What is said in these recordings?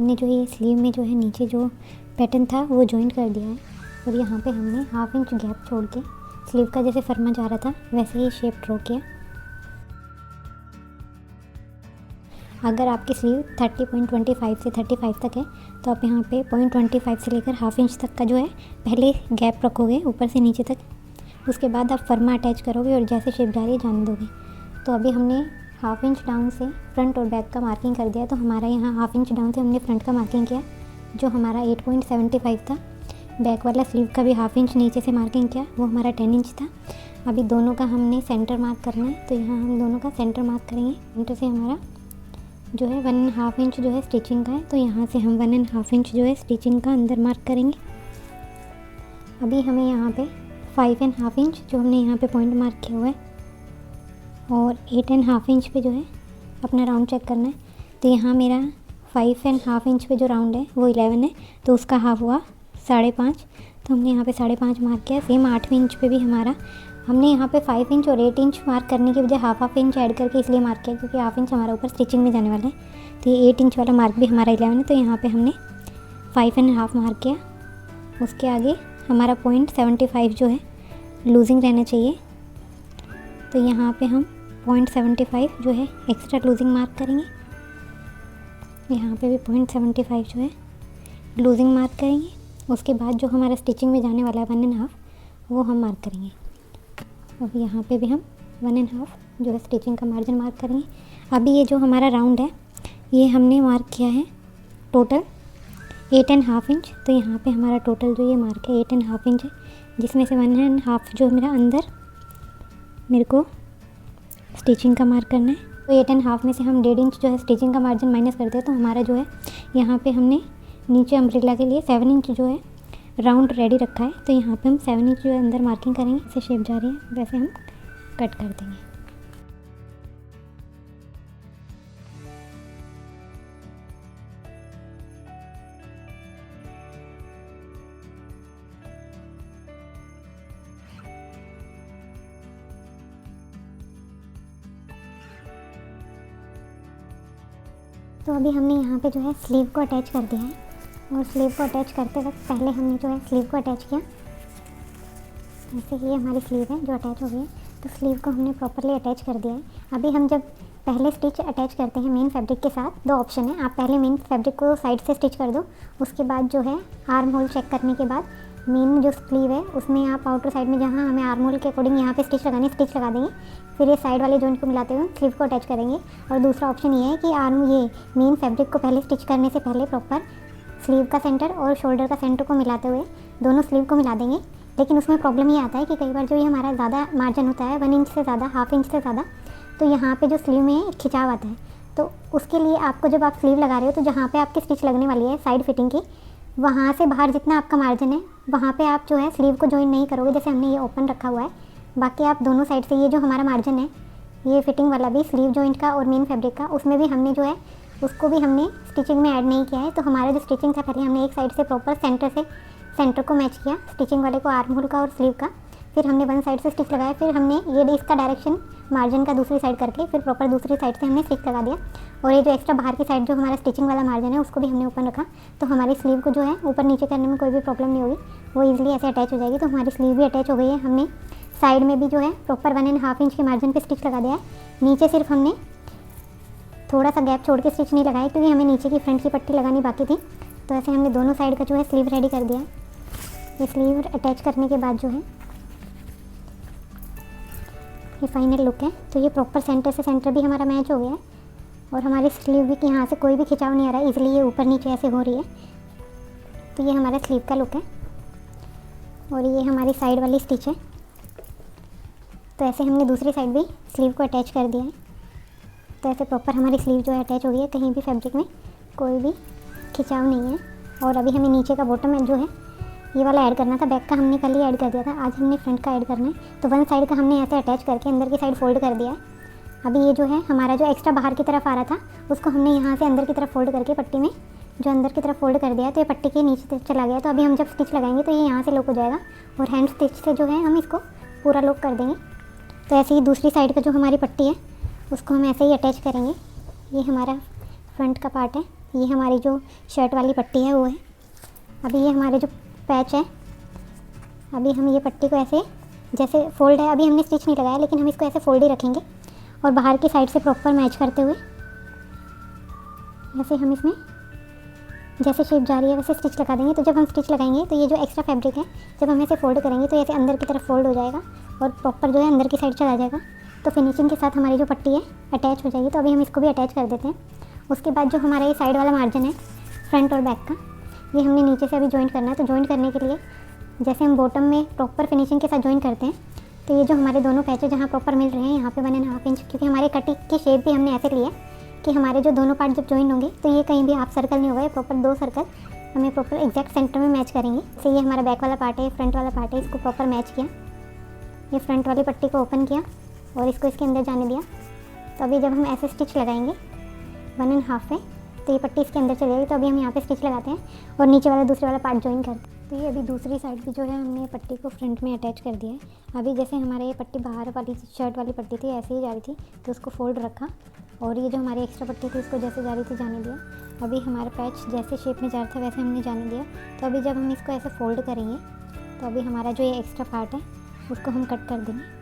हमने जो ये स्लीव में जो है नीचे जो पैटर्न था वो जॉइन कर दिया है और यहाँ पे हमने 1/2 इंच गैप छोड़ के स्लीव का जैसे फरमा जा रहा था वैसे ही शेप ड्रॉ किया। अगर आपकी स्लीव 30.25 से 35 तक है तो आप यहाँ पे 0.25 से लेकर 1/2 इंच तक का जो है पहले गैप रखोगे ऊपर से नीचे तक, उसके बाद आप फरमा अटैच करोगे और जैसे शेप जा रही है जाने दोगे। तो अभी हमने 1/2 इंच डाउन से फ्रंट और बैक का मार्किंग कर दिया। तो हमारा यहाँ 1/2 इंच डाउन से हमने फ्रंट का मार्किंग किया जो हमारा 8.75 था। बैक वाला स्लीव का भी 1/2 इंच नीचे से मार्किंग किया, वो हमारा 10 इंच था। अभी दोनों का हमने सेंटर मार्क करना है, तो यहाँ हम दोनों का सेंटर मार्क करेंगे। सेंटर से हमारा जो है 1.5 इंच जो है स्टिचिंग का है, तो यहाँ से हम 1.5 इंच जो है स्टिचिंग का अंदर मार्क करेंगे। अभी हमें यहाँ पे 5.5 इंच जो हमने यहाँ पे पॉइंट मार्क किया हुआ है और 8.5 इंच पे जो है अपना राउंड चेक करना है। तो यहाँ मेरा 5.5 इंच पे जो राउंड है वो 11 है, तो उसका हाफ हुआ 5.5, तो हमने यहाँ पे 5.5 मार्क किया। सेम 8वें इंच पे भी हमारा हमने यहाँ पे 5 इंच और 8 इंच मार्क करने की बजाय हाफ इंच ऐड करके इसलिए मार्क किया क्योंकि 1/2 इंच हमारा ऊपर स्टिचिंग में जाने वाला है। तो ये 8 इंच वाला मार्क भी हमारा 11 है, तो यहाँ पे हमने 5.5 मार्क किया। उसके आगे हमारा 0.75 जो है लूजिंग रहना चाहिए, तो यहाँ पे हम 0.75 जो है एक्स्ट्रा लूजिंग मार्क करेंगे। यहाँ पे भी 0.75 जो है लूजिंग मार्क करेंगे। उसके बाद जो हमारा स्टिचिंग में जाने वाला है 1.5 वो हम मार्क करेंगे। अब यहाँ पे भी हम 1.5 जो है स्टिचिंग का मार्जिन मार्क करेंगे। अभी ये जो हमारा राउंड है ये हमने मार्क किया है टोटल 8.5 इंच, तो यहाँ पे हमारा टोटल जो ये मार्क है 8.5 इंच है, जिसमें से 1.5 जो मेरा अंदर मेरे को स्टिचिंग का मार्क करना है। तो 8.5 में से हम 1.5 इंच जो है स्टिचिंग का मार्जिन माइनस करते हैं, तो हमारा जो है यहाँ पे हमने नीचे अम्ब्रेला के लिए 7 इंच जो है राउंड रेडी रखा है। तो यहाँ पे हम 7 इंच जो है अंदर मार्किंग करेंगे। जैसे शेप जा रही है वैसे हम कट कर देंगे। तो अभी हमने यहाँ पे जो है स्लीव को अटैच कर दिया है और स्लीव को अटैच करते वक्त पहले हमने जो है स्लीव को अटैच किया। जैसे कि ये हमारी स्लीव है जो अटैच हो गई है, तो स्लीव को हमने प्रॉपरली अटैच कर दिया है। अभी हम जब पहले स्टिच अटैच करते हैं मेन फैब्रिक के साथ, 2 ऑप्शन है। आप पहले मेन फैब्रिक को साइड से स्टिच कर दो, उसके बाद जो है आर्म होल चेक करने के बाद मेन जो स्लीव है उसमें आप आउटर साइड में जहाँ हमें आर्म होल के अकॉर्डिंग यहाँ पे स्टिच लगानी स्टिच लगा देंगे। फिर ये साइड वाले जॉइंट को मिलाते हुए स्लीव को अटैच करेंगे। और दूसरा ऑप्शन ये है कि ये मेन फैब्रिक को पहले स्टिच करने से पहले प्रॉपर स्लीव का सेंटर और शोल्डर का सेंटर को मिलाते हुए दोनों स्लीव को मिला देंगे। लेकिन उसमें प्रॉब्लम ये आता है कि कई बार जो ये हमारा ज़्यादा मार्जिन होता है 1 इंच से ज़्यादा, 1/2 इंच से ज़्यादा, तो यहाँ पे जो स्लीव में खिंचाव आता है। तो उसके लिए आपको जब आप स्लीव लगा रहे हो तो जहाँ पे आपकी स्टिच लगने वाली है साइड फिटिंग की, वहाँ से बाहर जितना आपका मार्जिन है वहाँ पे आप जो है स्लीव को जॉइन नहीं करोगे। जैसे हमने ये ओपन रखा हुआ है, बाकी आप दोनों साइड से ये जो हमारा मार्जिन है ये फिटिंग वाला भी स्लीव जॉइंट का और मेन फैब्रिक का, उसमें भी हमने जो है उसको भी हमने स्टिचिंग में ऐड नहीं किया है। तो हमारा जो स्टिचिंग था पहले हमने एक साइड से प्रॉपर सेंटर को मैच किया, स्टिचिंग वाले को आर्म होल का और स्लीव का, फिर हमने 1 साइड से स्टिच लगाया, फिर हमने ये इसका डायरेक्शन मार्जिन का दूसरी साइड करके फिर प्रॉपर दूसरी साइड से हमने स्टिच लगा दिया। और ये जो एक्स्ट्रा बाहर की साइड जो हमारा स्टिचिंग वाला मार्जिन है उसको भी हमने ओपन रखा, तो हमारी स्लीव को जो है ऊपर नीचे करने में कोई भी प्रॉब्लम नहीं होगी, वो ईजिली ऐसे अटैच हो जाएगी। तो हमारी स्लीव भी अटैच हो गई है। हमने साइड में भी जो है प्रॉपर 1.5 इंच के मार्जिन पे स्टिच लगा दिया है। नीचे सिर्फ हमने थोड़ा सा गैप छोड़ के स्टिच नहीं लगाया क्योंकि हमें नीचे की फ्रंट की पट्टी लगानी बाकी थी। तो ऐसे हमने दोनों साइड का जो है स्लीव रेडी कर दिया है। ये स्लीव अटैच करने के बाद जो है ये फाइनल लुक है। तो ये प्रॉपर सेंटर से सेंटर भी हमारा मैच हो गया है और हमारी स्लीव भी यहाँ से कोई भी खिंचाव नहीं आ रहा है, इसलिए ये ऊपर नीचे ऐसे हो रही है। तो ये हमारा स्लीव का लुक है और ये हमारी साइड वाली स्टिच है। तो ऐसे हमने दूसरी साइड भी स्लीव को अटैच कर दिया है। तो ऐसे प्रॉपर हमारी स्लीव जो है अटैच हो गई है, कहीं भी फैब्रिक में कोई भी खिंचाव नहीं है। और अभी हमें नीचे का बॉटम जो है ये वाला ऐड करना था, बैक का हमने कल ही ऐड कर दिया था, आज हमने फ्रंट का ऐड करना है। तो 1 साइड का हमने ऐसे अटैच करके अंदर की साइड फोल्ड कर दिया है। अभी ये जो है हमारा जो एक्स्ट्रा बाहर की तरफ आ रहा था उसको हमने यहाँ से अंदर की तरफ फोल्ड करके पट्टी में जो अंदर की तरफ फोल्ड कर दिया, तो ये पट्टी के नीचे तक चला गया। तो अभी हम जब स्टिच लगाएंगे तो ये यहाँ से लॉक हो जाएगा और हैंड स्टिच से जो है हम इसको पूरा लॉक कर देंगे। तो ऐसे ही दूसरी साइड का जो हमारी पट्टी है उसको हम ऐसे ही अटैच करेंगे। ये हमारा फ्रंट का पार्ट है। ये हमारी जो शर्ट वाली पट्टी है वो है। अभी ये हमारे जो पैच है, अभी हम ये पट्टी को ऐसे जैसे फोल्ड है, अभी हमने स्टिच नहीं लगाया लेकिन हम इसको ऐसे फोल्ड ही रखेंगे और बाहर की साइड से प्रॉपर मैच करते हुए ऐसे हम इसमें जैसे शेप जा रही है वैसे स्टिच लगा देंगे। तो जब हम स्टिच लगाएंगे तो ये जो एक्स्ट्रा फैब्रिक है जब हम ऐसे फोल्ड करेंगे तो ऐसे अंदर की तरफ फोल्ड हो जाएगा और प्रॉपर जो है अंदर की साइड चला जाएगा। तो फिनिशिंग के साथ हमारी जो पट्टी है अटैच हो जाएगी। तो अभी हम इसको भी अटैच कर देते हैं। उसके बाद जो हमारा ये साइड वाला मार्जिन है फ्रंट और बैक का, ये हमने नीचे से अभी जॉइंट करना है। तो जॉइंट करने के लिए जैसे हम बॉटम में प्रॉपर फिनिशिंग के साथ जॉइन करते हैं, तो ये जो हमारे दोनों पैचेज जहाँ प्रॉपर मिल रहे हैं यहाँ पे 1.5 इंच, क्योंकि हमारे कटिंग की शेप भी हमने ऐसे लिया कि हमारे जो दोनों पार्ट जब जॉइन होंगे तो ये कहीं भी हाफ सर्कल नहीं होगा, ये प्रॉपर 2 सर्कल हमें प्रॉपर एग्जैक्ट सेंटर में मैच करेंगे। तो ये हमारा बैक वाला पार्ट है, फ्रंट वाला पार्ट है, इसको प्रॉपर मैच किया। ये फ्रंट वाली पट्टी को ओपन किया और इसको इसके अंदर जाने दिया। तो अभी जब हम ऐसे स्टिच लगाएंगे 1.5 पे तो ये पट्टी इसके अंदर चली जाएगी। तो अभी हम यहाँ पे स्टिच लगाते हैं और नीचे वाला दूसरे वाला पार्ट जॉइन करते हैं। तो ये अभी दूसरी साइड भी जो है हमने पट्टी को फ्रंट में अटैच कर दिया है। अभी जैसे हमारे ये पट्टी बाहर वाली शर्ट वाली पट्टी थी ऐसे ही जा रही थी तो उसको फोल्ड रखा और ये जो हमारी एक्स्ट्रा पट्टी थी उसको जैसे जा रही थी जाने दिया। अभी हमारा पैच जैसे शेप में जा रहा था वैसे हमने जाने दिया। तो अभी जब हम इसको ऐसे फोल्ड करेंगे तो अभी हमारा जो ये एक्स्ट्रा पार्ट है उसको हम कट कर देंगे।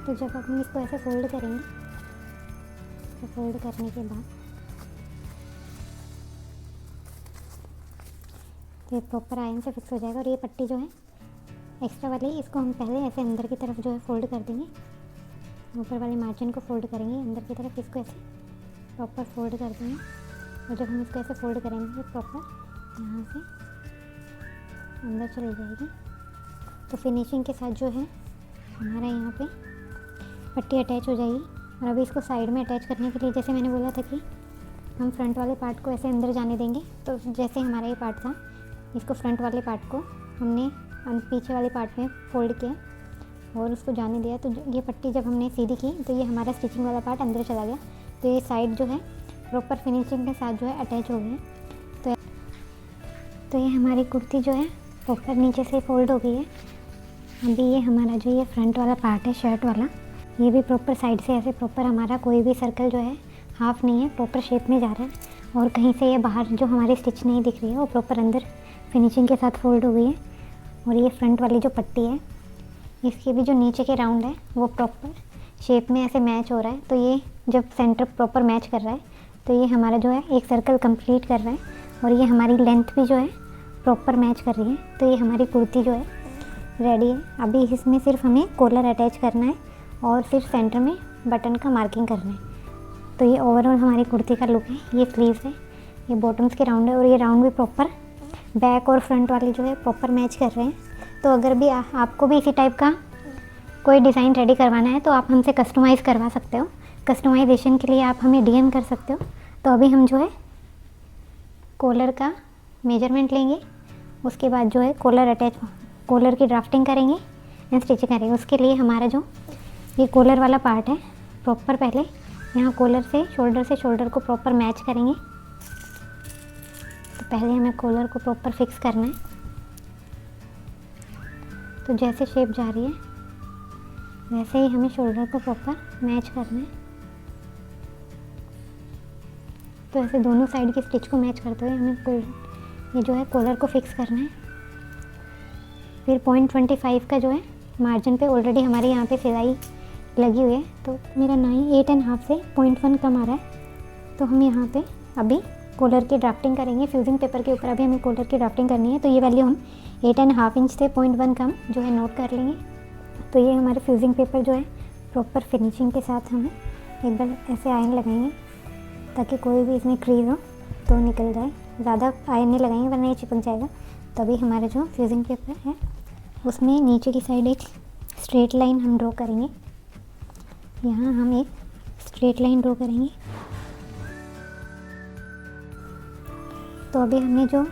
तो जब हम इसको ऐसे फोल्ड करेंगे तो फोल्ड करने के बाद तो ये प्रॉपर आयरन से फिक्स हो जाएगा। और ये पट्टी जो है एक्स्ट्रा वाली इसको हम पहले ऐसे अंदर की तरफ जो है फोल्ड कर देंगे, ऊपर वाले मार्जिन को फोल्ड करेंगे अंदर की तरफ, इसको ऐसे प्रॉपर फोल्ड कर देंगे। और जब हम इसको ऐसे फोल्ड करेंगे तो प्रॉपर यहाँ से अंदर चली जाएगी। तो फिनिशिंग के साथ जो है हमारा यहाँ पे पट्टी अटैच हो जाएगी। और अभी इसको साइड में अटैच करने के लिए जैसे मैंने बोला था कि हम फ्रंट वाले पार्ट को ऐसे अंदर जाने देंगे। तो जैसे हमारा ये पार्ट था इसको फ्रंट वाले पार्ट को हमने पीछे वाले पार्ट में फोल्ड किया और उसको जाने दिया। तो ये पट्टी जब हमने सीधी की तो ये हमारा स्टिचिंग वाला पार्ट अंदर चला गया। तो ये साइड जो है प्रॉपर फिनिशिंग के साथ जो है अटैच हो गई। तो ये हमारी कुर्ती जो है प्रॉपर नीचे से फोल्ड हो गई है। अभी ये हमारा जो ये फ्रंट वाला पार्ट है शर्ट वाला, ये भी प्रॉपर साइड से ऐसे प्रॉपर हमारा कोई भी सर्कल जो है हाफ नहीं है, प्रॉपर शेप में जा रहा है। और कहीं से ये बाहर जो हमारी स्टिच नहीं दिख रही है वो प्रॉपर अंदर फिनिशिंग के साथ फोल्ड हो गई है। और ये फ्रंट वाली जो पट्टी है इसकी भी जो नीचे के राउंड है वो प्रॉपर शेप में ऐसे मैच हो रहा है। तो ये जब सेंटर प्रॉपर मैच कर रहा है तो ये हमारा जो है एक सर्कल कंप्लीट कर रहा है और ये हमारी लेंथ भी जो है प्रॉपर मैच कर रही है। तो ये हमारी कुर्ती जो है रेडी है। अभी इसमें सिर्फ हमें कॉलर अटैच करना है और सिर्फ सेंटर में बटन का मार्किंग करना है। तो ये ओवरऑल हमारी कुर्ती का लुक है। ये स्लीव्स है, ये बॉटम्स के राउंड है और ये राउंड भी प्रॉपर बैक और फ्रंट वाले जो है प्रॉपर मैच कर रहे हैं। तो अगर भी आपको भी इसी टाइप का कोई डिज़ाइन रेडी करवाना है तो आप हमसे कस्टमाइज़ करवा सकते हो। कस्टमाइजेशन के लिए आप हमें डीएम कर सकते हो। तो अभी हम जो है कॉलर का मेजरमेंट लेंगे, उसके बाद जो है कॉलर की ड्राफ्टिंग करेंगे एंड स्टिचिंग करेंगे। उसके लिए हमारा जो ये कॉलर वाला पार्ट है प्रॉपर पहले यहाँ कॉलर से शोल्डर को प्रॉपर मैच करेंगे। तो पहले हमें कॉलर को प्रॉपर फिक्स करना है। तो जैसे शेप जा रही है वैसे ही हमें शोल्डर को प्रॉपर मैच करना है। तो ऐसे दोनों साइड की स्टिच को मैच करते हुए हमें ये जो है कॉलर को फिक्स करना है। फिर 0.25 का जो है मार्जिन पे ऑलरेडी हमारे यहाँ पे सिलाई लगी हुई है। तो मेरा 8.5 से 0.1 कम आ रहा है। तो हम यहाँ पे अभी कॉलर की ड्राफ्टिंग करेंगे। फ्यूजिंग पेपर के ऊपर अभी हमें कॉलर की ड्राफ्टिंग करनी है। तो ये वैल्यू हम 8.5 इंच से 0.1 कम जो है नोट कर लेंगे। तो ये हमारे फ्यूजिंग पेपर जो है प्रॉपर फिनिशिंग के साथ हमें एक बार ऐसे आयरन लगाएंगे ताकि कोई भी इसमें क्रीज हो तो निकल जाए। ज़्यादा आयरन नहीं लगाएंगे वरना ये चिपक जाएगा। तभी हमारा जो फ्यूजिंग पेपर है उसमें नीचे की साइड एक स्ट्रेट लाइन हम ड्रॉ करेंगे। यहाँ हम एक स्ट्रेट लाइन ड्रॉ करेंगे। तो अभी हमने जो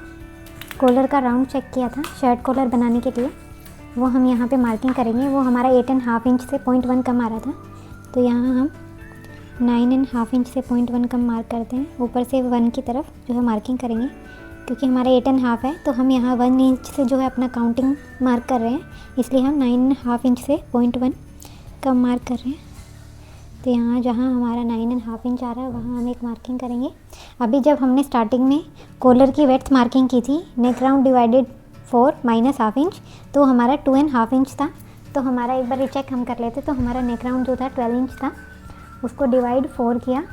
कॉलर का राउंड चेक किया था शर्ट कॉलर बनाने के लिए वो हम यहाँ पे मार्किंग करेंगे। वो हमारा 8.5 इंच से 0.1 कम आ रहा था। तो यहाँ हम 9.5 इंच से 0.1 कम मार्क करते हैं। ऊपर से 1 की तरफ जो है मार्किंग करेंगे क्योंकि हमारा 8.5 है तो हम यहाँ 1 इंच से जो है अपना काउंटिंग मार्क कर रहे हैं, इसलिए हम 9.5 इंच से 0.1 कम मार्क कर रहे हैं। तो यहाँ जहाँ हमारा 9.5 इंच आ रहा है वहाँ हम एक मार्किंग करेंगे। अभी जब हमने स्टार्टिंग में कॉलर की वेड्थ मार्किंग की थी, नेक राउंड डिवाइडेड 4 -1/2 इंच, तो हमारा 2.5 इंच था। तो हमारा एक बार रिचेक हम कर लेते, तो हमारा नेक राउंड जो था 12 इंच था, उसको डिवाइड 4 किया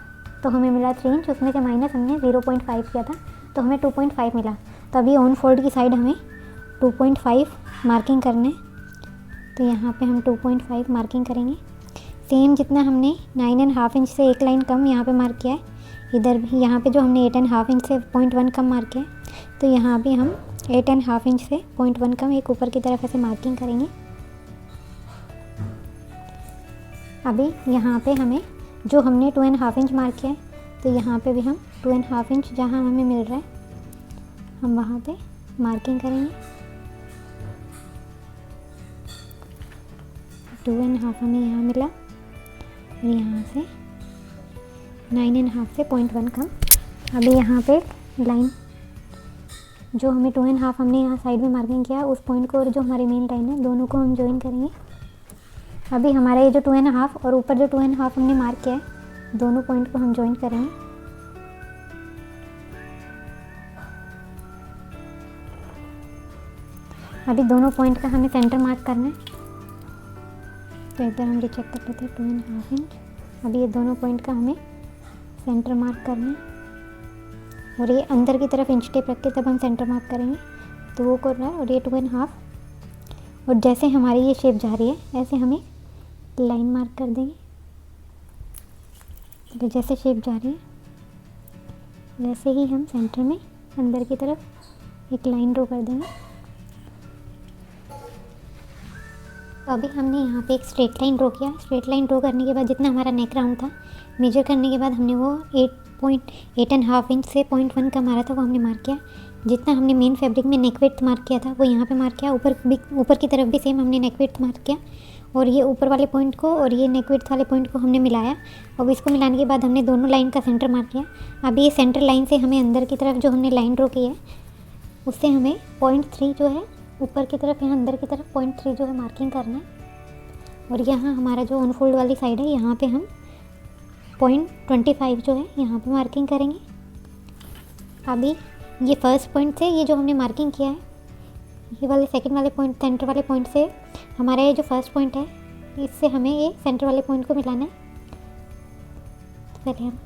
तो हमें मिला 3 इंच, उसमें से माइनस हमने 0.5 किया था तो हमें 2.5 मिला। तो अभी ऑन फोल्ड की साइड हमें 2.5 मार्किंग करने, तो यहाँ पे हम 2.5 मार्किंग करेंगे। सेम जितना हमने 9.5 इंच से एक लाइन कम यहाँ पे मार्क किया है, इधर भी यहाँ पे जो हमने 8.5 इंच से 0.1 कम मार्क किया है, तो यहाँ भी हम 8.5 इंच से 0.1 कम एक ऊपर की तरफ ऐसे मार्किंग करेंगे। अभी यहाँ पे हमें जो हमने 2.5 इंच मार्क किया है, तो यहाँ पे भी हम 2.5 इंच जहाँ हमें मिल रहा है हम वहाँ पे मार्किंग करेंगे। 2.5 हमें यहाँ मिला और यहाँ से 9.5 से 0.1 कम। अभी यहाँ पे लाइन जो हमें 2.5 हमने यहाँ साइड में मार्किंग किया, उस पॉइंट को और जो हमारी मेन लाइन है दोनों को हम ज्वाइन करेंगे। अभी हमारा ये जो 2.5 और ऊपर जो 2.5 हमने मार्क किया है, दोनों पॉइंट को हम ज्वाइन करेंगे। अभी दोनों पॉइंट का हमें सेंटर मार्क करना है, तो एक बार हम रिचेक कर लेते हैं 2.5 इंच। अभी ये दोनों पॉइंट का हमें सेंटर मार्क करना है और ये अंदर की तरफ इंच टेप रख के तब हम सेंटर मार्क करेंगे, तो वो कर रहा है। और ये 2.5 और जैसे हमारी ये शेप जा रही है ऐसे हमें लाइन मार्क कर देंगे। तो जैसे शेप जा रही है वैसे ही हम सेंटर में अंदर की तरफ एक लाइन ड्रॉ कर देंगे। तो अभी हमने यहाँ पे एक स्ट्रेट लाइन ड्रॉ किया। स्ट्रेट लाइन ड्रॉ करने के बाद जितना हमारा नेक राउंड था, मेजर करने के बाद हमने वो 8.5 इंच से 0.1 का मारा था, वो हमने मार्क किया। जितना हमने मेन फैब्रिक में नेक विड्थ मार्क किया था वो यहाँ पे मार्क किया। ऊपर की तरफ भी सेम हमने नेक विड्थ मार्क किया और ये ऊपर वाले पॉइंट को और ये नेक विड्थ वाले पॉइंट को हमने मिलाया। और इसको मिलाने के बाद हमने दोनों लाइन का सेंटर मार्क किया। अभी ये सेंटर लाइन से हमें अंदर की तरफ जो हमने लाइन ड्रॉ की है उससे हमें 0.3 जो है ऊपर की तरफ, यहाँ अंदर की तरफ 0.3 जो है मार्किंग करना है। और यहाँ हमारा जो अनफोल्ड वाली साइड है यहाँ पे हम 0.25 जो है यहाँ पे मार्किंग करेंगे। अभी ये फर्स्ट पॉइंट से ये जो हमने मार्किंग किया है, ये वाले सेकंड वाले पॉइंट, सेंटर वाले पॉइंट से हमारा ये जो फर्स्ट पॉइंट है इससे हमें ये सेंटर वाले पॉइंट को मिलाना है। तो पहले हम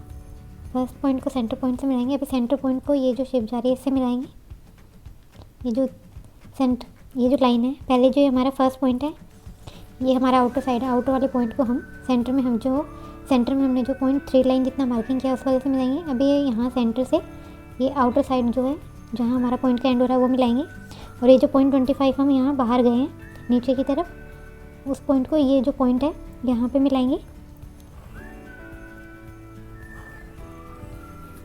फर्स्ट पॉइंट को सेंटर पॉइंट से मिलाएंगे। अभी सेंटर पॉइंट को ये जो शेप जा रही है इससे मिलाएंगे। ये जो लाइन है, पहले जो हमारा फर्स्ट पॉइंट है ये हमारा आउटर साइड है, आउटर वाले पॉइंट को हम सेंटर में हमने जो 0.3 लाइन जितना मार्किंग किया उस वाले से मिलाएंगे। अभी ये यहाँ सेंटर से ये आउटर साइड जो है जहाँ हमारा पॉइंट का एंड हो रहा है वो मिलाएंगे। और ये जो 0.25 हम यहाँ बाहर गए हैं नीचे की तरफ, उस पॉइंट को ये जो पॉइंट है यहाँ पे मिलाएंगे।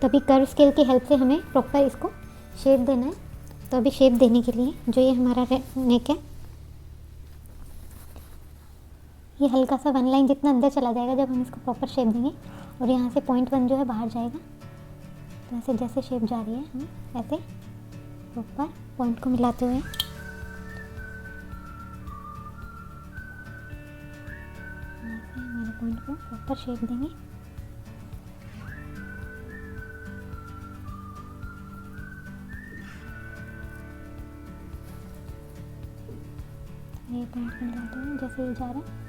तो अभी कर्व स्केल की हेल्प से हमें प्रॉपर इसको शेप देना है। तो अभी शेप देने के लिए जो ये हमारा नेक है, ये हल्का सा 1 लाइन जितना अंदर चला जाएगा जब हम इसको प्रॉपर शेप देंगे। और यहाँ से 0.1 जो है बाहर जाएगा। तो ऐसे जैसे शेप जा रही है हम ऐसे प्रॉपर पॉइंट को मिलाते हुए हमारे पॉइंट को प्रॉपर शेप देंगे। ये पॉइंट को मिलाते हैं जैसे ये जा रहा है।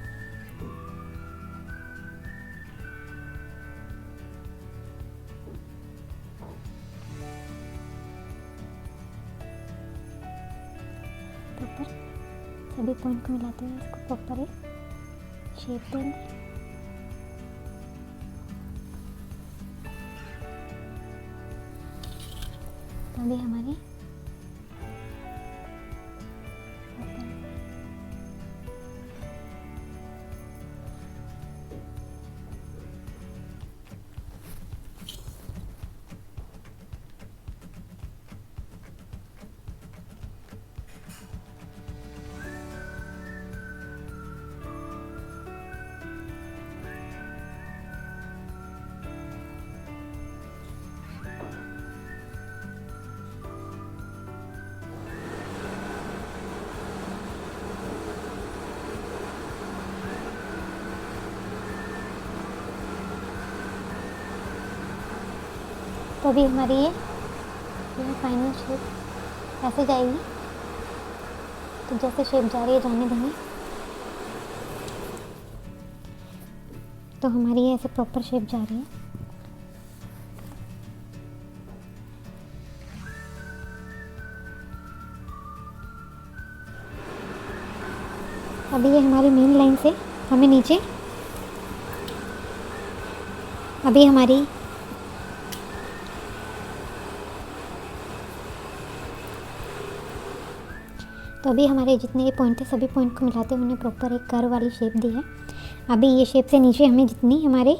प्रॉपर सभी पॉइंट को मिलाते हुए इसको प्रॉपर एक शेप देंगे। तो अभी हमारे तो अभी हमारी ये फाइनल शेप ऐसे जाएगी। तो जैसे शेप जा रही है जाने देंगे। तो हमारी ये ऐसे प्रॉपर शेप जा रही है। अभी ये हमारी मेन लाइन से हमें नीचे, अभी हमारी तो अभी हमारे जितने ये पॉइंट थे सभी पॉइंट को मिलाते हुए उन्हें प्रॉपर एक कर्व वाली शेप दी है। अभी ये शेप से नीचे हमें जितनी हमारे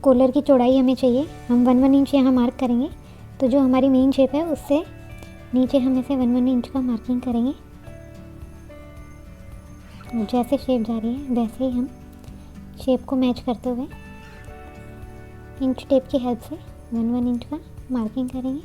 कॉलर की चौड़ाई हमें चाहिए हम 1 इंच यहाँ मार्क करेंगे। तो जो हमारी मेन शेप है उससे नीचे हम इसे 1 इंच का मार्किंग करेंगे। जैसे शेप जा रही है वैसे ही हम शेप को मैच करते हुए इंच टेप की हेल्प से 1 इंच का मार्किंग करेंगे।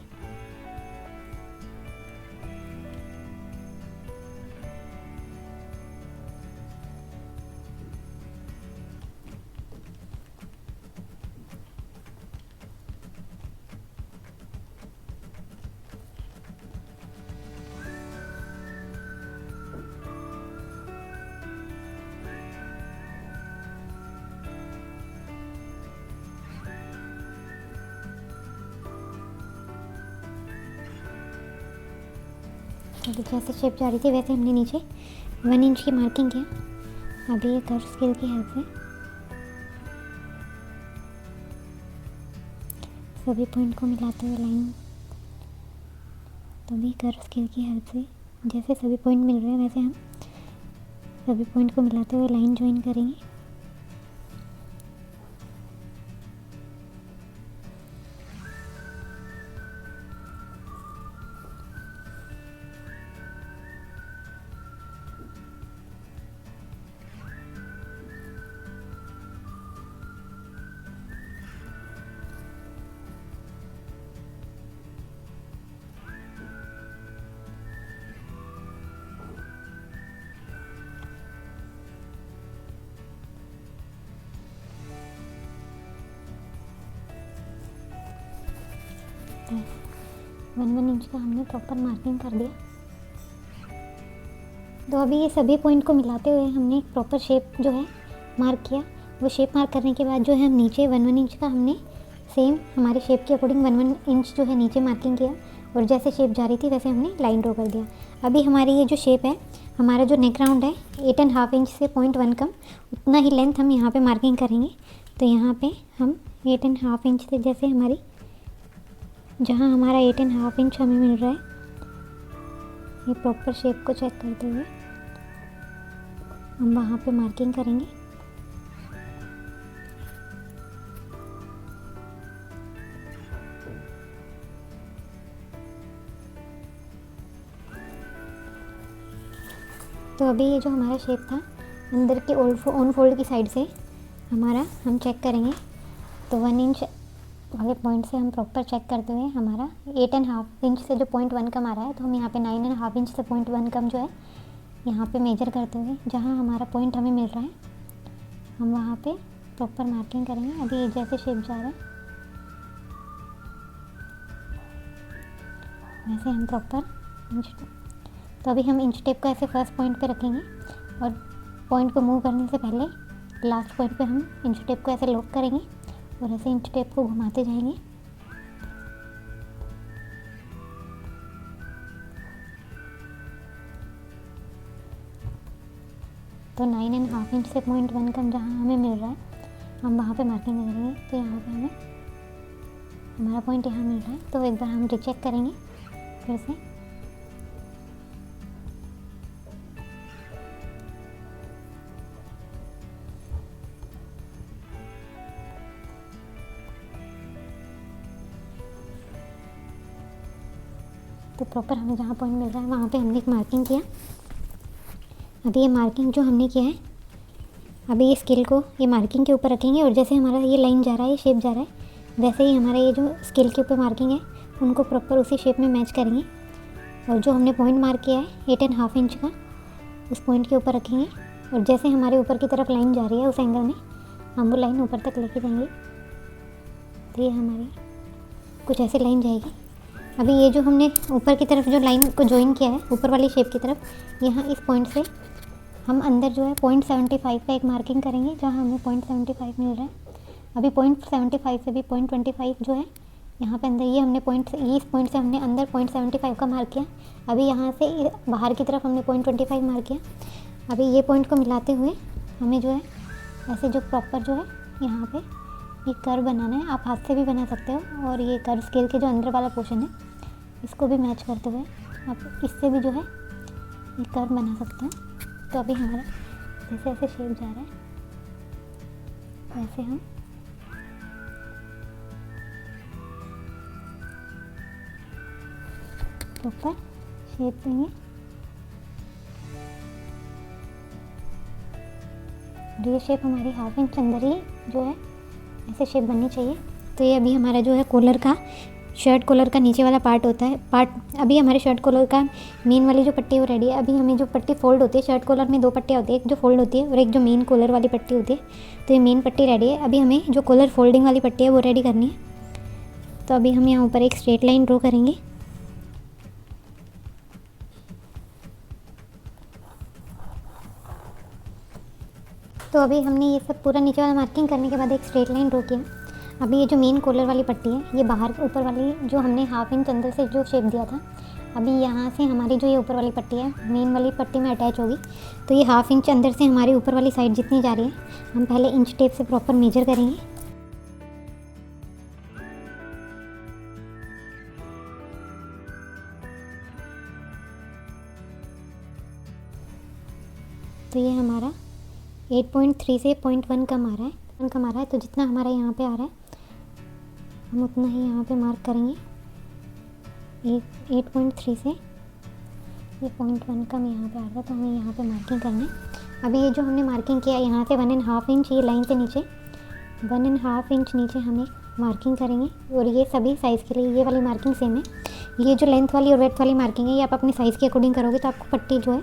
जैसे शेप जा रही थी वैसे हमने नीचे 1 इंच की मार्किंग किया। अभी ये कर्व स्केल की हेल्प से सभी पॉइंट को मिलाते हुए लाइन, तभी कर्व स्केल की हेल्प से जैसे सभी पॉइंट मिल रहे हैं वैसे हम सभी पॉइंट को मिलाते हुए लाइन ज्वाइन करेंगे। वन इंच का हमने प्रॉपर मार्किंग कर दिया। तो अभी ये सभी पॉइंट को मिलाते हुए हमने एक प्रॉपर शेप जो है मार्क किया। वो शेप मार्क करने के बाद जो है हम नीचे 1 इंच का हमने सेम हमारे शेप के अकॉर्डिंग 1 इंच जो है नीचे मार्किंग किया और जैसे शेप जा रही थी वैसे हमने लाइन ड्रॉ कर दिया। अभी हमारी ये जो शेप है, हमारा जो नेक राउंड है 8.5 इंच से 0.1 कम उतना ही लेंथ हम यहाँ पे मार्किंग करेंगे। तो यहाँ पे हम 8.5 इंच से जैसे हमारी जहाँ हमारा 8.5 इंच हमें मिल रहा है, ये प्रॉपर शेप को चेक करते हुए हम वहाँ पे मार्किंग करेंगे। तो अभी ये जो हमारा शेप था अंदर के ऑन फोल्ड की साइड से हमारा हम चेक करेंगे। तो 1 इंच वाले पॉइंट से हम प्रॉपर चेक करते हुए हमारा 8.5 इंच से जो 0.1 कम आ रहा है, तो हम यहाँ पे 9.5 इंच से 0.1 कम जो है यहाँ पे मेजर करते हुए जहाँ हमारा पॉइंट हमें मिल रहा है हम वहाँ पे प्रॉपर मार्किंग करेंगे। अभी ये जैसे शेप जा रहा है वैसे हम प्रॉपर इंच, तो अभी हम इंच टेप को ऐसे फर्स्ट पॉइंट पे रखेंगे और पॉइंट को मूव करने से पहले लास्ट पॉइंट पे हम इंच टेप को ऐसे लॉक करेंगे और ऐसे इंच टेप को घुमाते जाएंगे। तो 9.5 इंच से 0.1 कम जहाँ हमें मिल रहा है हम वहाँ पे मार्किंग करेंगे। तो यहाँ पे हमें हमारा पॉइंट यहाँ मिल रहा है, तो एक बार हम रिचेक करेंगे फिर से। तो प्रॉपर हमें जहाँ पॉइंट मिल रहा है वहाँ पे हमने एक मार्किंग किया। अभी ये मार्किंग जो हमने किया है, अभी ये स्केल को ये मार्किंग के ऊपर रखेंगे और जैसे हमारा ये लाइन जा रहा है, ये शेप जा रहा है, वैसे ही हमारा ये जो स्केल के ऊपर मार्किंग है उनको प्रॉपर उसी शेप में मैच करेंगे। और जो हमने पॉइंट मार्क किया है 8.5 इंच का, उस पॉइंट के ऊपर रखेंगे और जैसे हमारे ऊपर की तरफ लाइन जा रही है उस एंगल में हम वो लाइन ऊपर तक लेके जाएंगे। तो ये हमारी कुछ ऐसी लाइन जाएगी। अभी ये जो हमने ऊपर की तरफ जो लाइन को ज्वाइन किया है ऊपर वाली शेप की तरफ, यहाँ इस पॉइंट से हम अंदर जो है 0.75 का एक मार्किंग करेंगे, जहाँ हमें 0.75 मिल रहा है। अभी 0.75 से भी 0.25 जो है यहाँ पे अंदर, ये हमने इस पॉइंट से हमने अंदर 0.75 का मार्क किया। अभी यहाँ से बाहर की तरफ हमने 0.25 मार्क किया। अभी ये पॉइंट को मिलाते हुए हमें जो है ऐसे जो प्रॉपर जो है यहाँ पे एक कर्व बनाना है। आप हाथ से भी बना सकते हो, और ये कर्व स्केल के जो अंदर वाला पोर्शन है इसको भी मैच करते हुए आप इससे भी जो है एक कर्व बना सकते हो। तो अभी हमारा जैसे ऐसे शेप जा रहा है वैसे हम ऊपर शेप देंगे। और ये शेप हमारी 1/2 इंच अंदर ही जो है ऐसे शेप बननी चाहिए। तो ये अभी हमारा जो है कॉलर का, शर्ट कॉलर का नीचे वाला पार्ट होता है अभी हमारे शर्ट कॉलर का मेन वाली जो पट्टी है वो रेडी है। अभी हमें जो पट्टी फोल्ड होती है, शर्ट कॉलर में 2 पट्टियाँ होती है, एक जो फोल्ड होती है और एक जो मेन कॉलर वाली पट्टी होती है। तो ये मेन पट्टी रेडी है। अभी हमें जो कॉलर फोल्डिंग वाली पट्टी है वो रेडी करनी है। तो अभी हम यहाँ ऊपर एक स्ट्रेट लाइन ड्रॉ करेंगे। तो अभी हमने ये सब पूरा नीचे वाला मार्किंग करने के बाद एक स्ट्रेट लाइन ड्रॉ किया। अभी ये जो मेन कॉलर वाली पट्टी है, ये बाहर ऊपर वाली जो हमने 1/2 इंच अंदर से जो शेप दिया था, अभी यहाँ से हमारी जो ये ऊपर वाली पट्टी है मेन वाली पट्टी में अटैच होगी। तो ये 1/2 इंच अंदर से हमारी ऊपर वाली साइड जितनी जा रही है, हम पहले इंच टेप से प्रॉपर मेजर करेंगे। तो ये हमारा 8.3 से 0.1 कम आ रहा है, तो जितना हमारा यहाँ पे आ रहा है हम उतना ही यहाँ पे मार्क करेंगे। 8.3 से ये 0.1 कम यहाँ पे आ रहा है, तो हमें यहाँ पे मार्किंग करना है। अभी ये जो हमने मार्किंग किया यहाँ से 1.5 इंच, ये लाइन से नीचे 1.5 इंच नीचे हम एक मार्किंग करेंगे। और ये सभी साइज़ के लिए ये वाली मार्किंग सेम है। ये जो लेंथ वाली और वेड्थ वाली मार्किंग है ये आप अपने साइज़ के अकॉर्डिंग करोगे तो आपको पट्टी जो है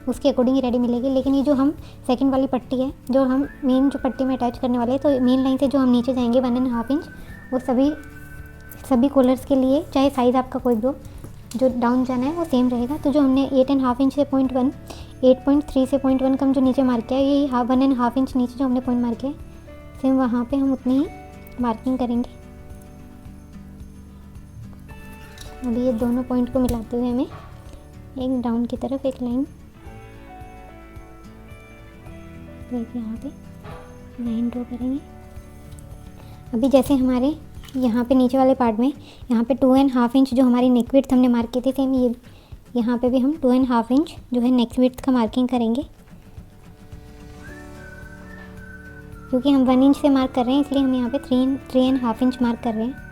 उसके अकॉर्डिंग ही रेडी मिलेगी। लेकिन ये जो हम सेकंड वाली पट्टी है जो हम मेन जो पट्टी में अटैच करने वाले हैं, तो मेन लाइन से जो हम नीचे जाएंगे 1.5 इंच, वो सभी कॉलर्स के लिए चाहे साइज़ आपका कोई भी हो, जो डाउन जाना है वो सेम रहेगा। तो जो हमने 8.5 इंच से 0.1, 8.3 से 0.1 कम जो नीचे मार्क किया है, ये 1.5 इंच नीचे जो हमने पॉइंट मार्क किया है सेम वहाँ पे हम उतनी ही मार्किंग करेंगे। अभी ये दोनों पॉइंट को मिलाते हुए हमें एक डाउन की तरफ एक लाइन, देखिए यहाँ पे लाइन ड्रॉ करेंगे। अभी जैसे हमारे यहाँ पे नीचे वाले पार्ट में यहाँ पे 2.5 इंच जो हमारी नेक विड्थ हमने मार्क की थी, सेम ये यहाँ पे भी हम 2.5 इंच जो है नेक विड्थ का मार्किंग करेंगे। क्योंकि हम 1 इंच से मार्क कर रहे हैं इसलिए हम यहाँ पे 3.5 इंच मार्क कर रहे हैं।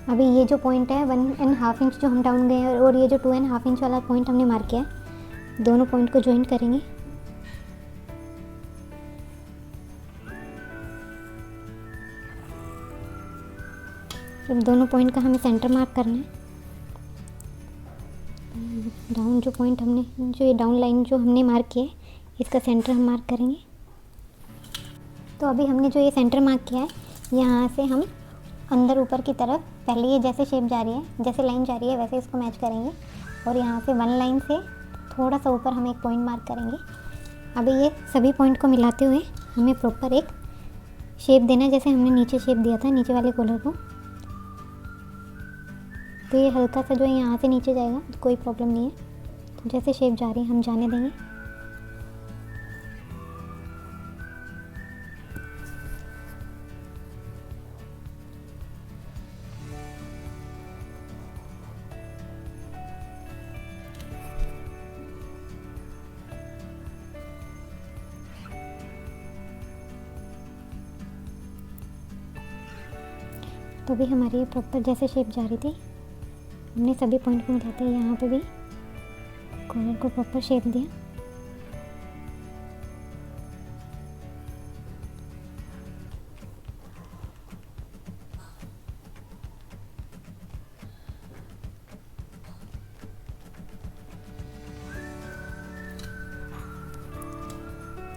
अभी ये जो पॉइंट है 1.5 इंच जो हम डाउन गए हैं और ये जो 2.5 इंच वाला पॉइंट हमने मार्क किया है, दोनों पॉइंट को ज्वाइन करेंगे। अब दोनों पॉइंट का हमें सेंटर मार्क करना है। डाउन जो पॉइंट हमने, जो ये डाउन लाइन जो हमने मार्क किया है, इसका सेंटर हम मार्क करेंगे। तो अभी हमने जो ये सेंटर मार्क किया है, यहाँ से हम अंदर ऊपर की तरफ पहले ये जैसे शेप जा रही है, जैसे लाइन जा रही है वैसे इसको मैच करेंगे। और यहाँ से 1 लाइन से थोड़ा सा ऊपर हम एक पॉइंट मार्क करेंगे। अभी ये सभी पॉइंट को मिलाते हुए हमें प्रॉपर एक शेप देना है, जैसे हमने नीचे शेप दिया था नीचे वाले कॉलर को। तो ये हल्का सा जो है यहाँ से नीचे जाएगा, तो कोई प्रॉब्लम नहीं है। तो जैसे शेप जा रही है हम जाने देंगे। तो भी हमारी प्रॉपर जैसे शेप जा रही थी, हमने सभी पॉइंट को मिलाते हैं यहाँ पे भी कॉलर को प्रॉपर शेप दिया।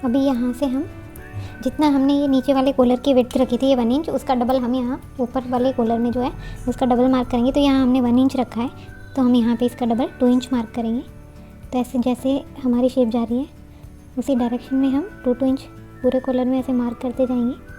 अभी यहाँ से हम जितना हमने ये नीचे वाले कॉलर की विड्थ रखी थी ये 1 इंच, उसका डबल हम यहाँ ऊपर वाले कॉलर में जो है उसका डबल मार्क करेंगे। तो यहाँ हमने 1 इंच रखा है, तो हम यहाँ पे इसका डबल 2 इंच मार्क करेंगे। तो ऐसे जैसे हमारी शेप जा रही है उसी डायरेक्शन में हम 2-2 इंच पूरे कॉलर में ऐसे मार्क करते जाएंगे।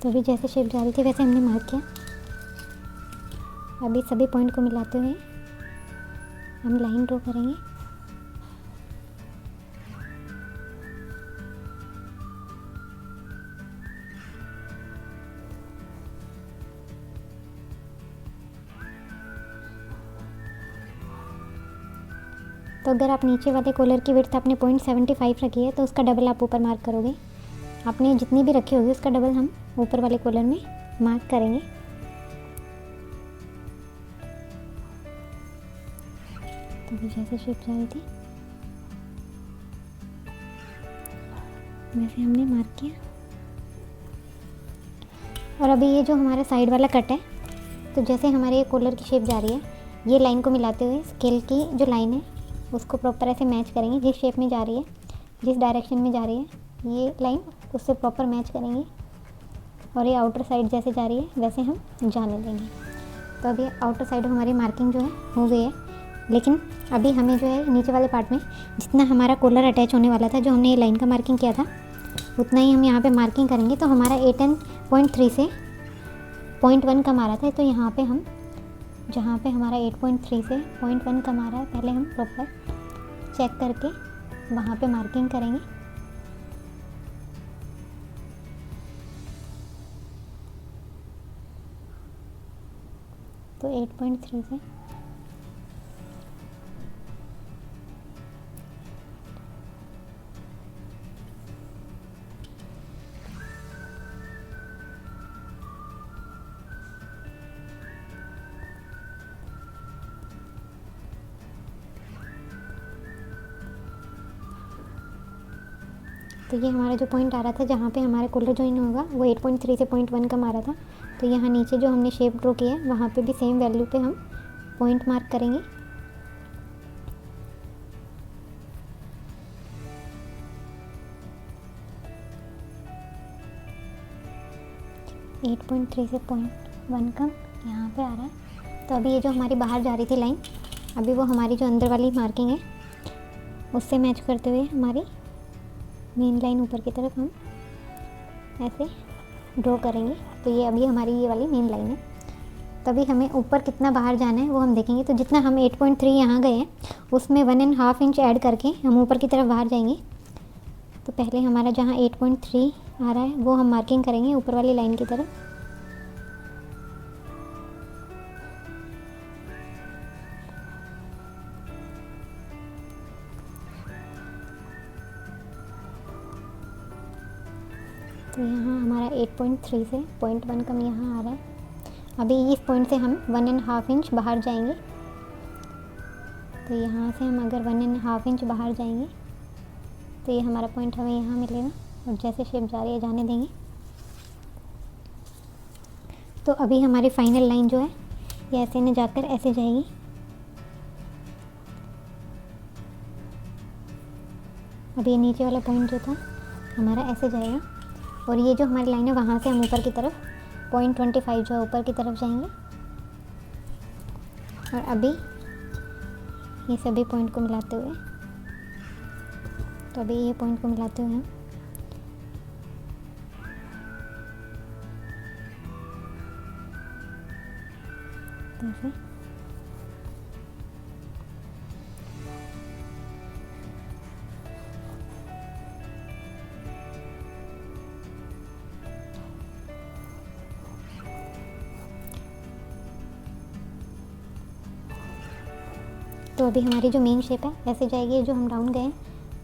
तो अभी जैसे शेप जा रही थी वैसे हमने मार्क किया। अभी सभी पॉइंट को मिलाते हुए हम लाइन ड्रॉ करेंगे। तो अगर आप नीचे वाले कॉलर की विड्थ आपने 0.75 रखी है तो उसका डबल आप ऊपर मार्क करोगे। आपने जितनी भी रखी होगी उसका डबल हम ऊपर वाले कॉलर में मार्क करेंगे। तो अभी जैसे शेप जा रही थी वैसे हमने मार्क किया। और अभी ये जो हमारा साइड वाला कट है, तो जैसे हमारे ये कॉलर की शेप जा रही है, ये लाइन को मिलाते हुए स्केल की जो लाइन है उसको प्रॉपर ऐसे मैच करेंगे। जिस शेप में जा रही है, जिस डायरेक्शन में जा रही है, ये लाइन उससे प्रॉपर मैच करेंगे। और ये आउटर साइड जैसे जा रही है वैसे हम जाने देंगे। तो अभी आउटर साइड हमारी मार्किंग जो है हो गई है, लेकिन अभी हमें जो है नीचे वाले पार्ट में जितना हमारा कॉलर अटैच होने वाला था, जो हमने ये लाइन का मार्किंग किया था, उतना ही हम यहाँ पे मार्किंग करेंगे। तो हमारा 8.3 से 0.1 कम आ रहा था, तो यहाँ पे हम जहाँ पे हमारा 8.3 से 0.1 कम आ रहा है, पहले हम प्रॉपर चेक करके वहाँ पे मार्किंग करेंगे। तो 8.3 से तो ये हमारा जो पॉइंट आ रहा था जहाँ पे हमारा कॉलर ज्वाइन होगा वो 8.3 से 0.1 कम आ रहा था। तो यहाँ नीचे जो हमने शेप ड्रॉ किया है वहाँ पे भी सेम वैल्यू पे हम पॉइंट मार्क करेंगे। एट 8.3 से 0.1 कम यहाँ पे आ रहा है। तो अभी ये जो हमारी बाहर जा रही थी लाइन, अभी वो हमारी जो अंदर वाली मार्किंग है उससे मैच करते हुए हमारी मेन लाइन ऊपर की तरफ हम ऐसे ड्रॉ करेंगे। तो ये अभी हमारी ये वाली मेन लाइन है। तभी हमें ऊपर कितना बाहर जाना है वो हम देखेंगे। तो जितना हम 8.3 यहाँ गए हैं उसमें 1.5 इंच ऐड करके हम ऊपर की तरफ बाहर जाएंगे। तो पहले हमारा जहाँ 8.3 आ रहा है वो हम मार्किंग करेंगे ऊपर वाली लाइन की तरफ। तो यहाँ हमारा 8.3 से 0.1 कम यहाँ आ रहा है। अभी इस पॉइंट से हम 1.5 इंच बाहर जाएंगे। तो यहाँ से हम अगर 1.5 इंच बाहर जाएंगे तो ये हमारा पॉइंट हमें यहाँ मिलेगा। और जैसे शेप जा रही है जाने देंगे। तो अभी हमारी फाइनल लाइन जो है ये ऐसे न जाकर ऐसे जाएगी। अभी ये नीचे वाला पॉइंट जो था हमारा ऐसे जाएगा। और ये जो हमारी लाइन है वहाँ से हम ऊपर की तरफ 0.25 जो है ऊपर की तरफ जाएंगे। और अभी ये सभी पॉइंट को मिलाते हुए, तो अभी ये पॉइंट को मिलाते हुए हम ऐसे तो अभी हमारी जो मेन शेप है ऐसे जाएगी। जो हम डाउन गए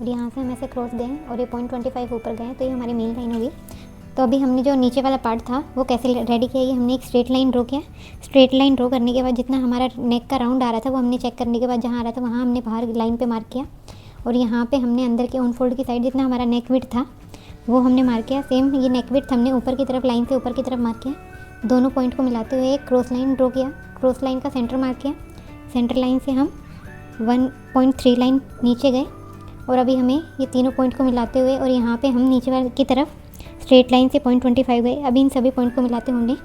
और यहाँ से हम ऐसे क्रॉस गए और ये 0.25 ऊपर गए, तो ये हमारी मेन लाइन होगी। तो अभी हमने जो नीचे वाला पार्ट था वो कैसे रेडी किया, ये हमने एक स्ट्रेट लाइन ड्रॉ किया। स्ट्रेट लाइन ड्रॉ करने के बाद जितना हमारा नेक का राउंड आ रहा था वो हमने चेक करने के बाद जहाँ आ रहा था वहाँ हमने बाहर लाइन पे मार्क किया। और यहाँ पे हमने अंदर के ऑन फोल्ड की साइड जितना हमारा नेक विड्थ था वो हमने मार्क किया। सेम ये नेक विड्थ हमने ऊपर की तरफ लाइन से ऊपर की तरफ मार्क किया। दोनों पॉइंट को मिलाते हुए एक क्रॉस लाइन ड्रॉ किया, क्रॉस लाइन का सेंटर मार्क किया। सेंटर लाइन से हम 1.3 लाइन नीचे गए और अभी हमें ये तीनों पॉइंट को मिलाते हुए और यहाँ पे हम नीचे वाली की तरफ स्ट्रेट लाइन से 0.25 गए। अभी इन सभी पॉइंट को मिलाते हुए हमने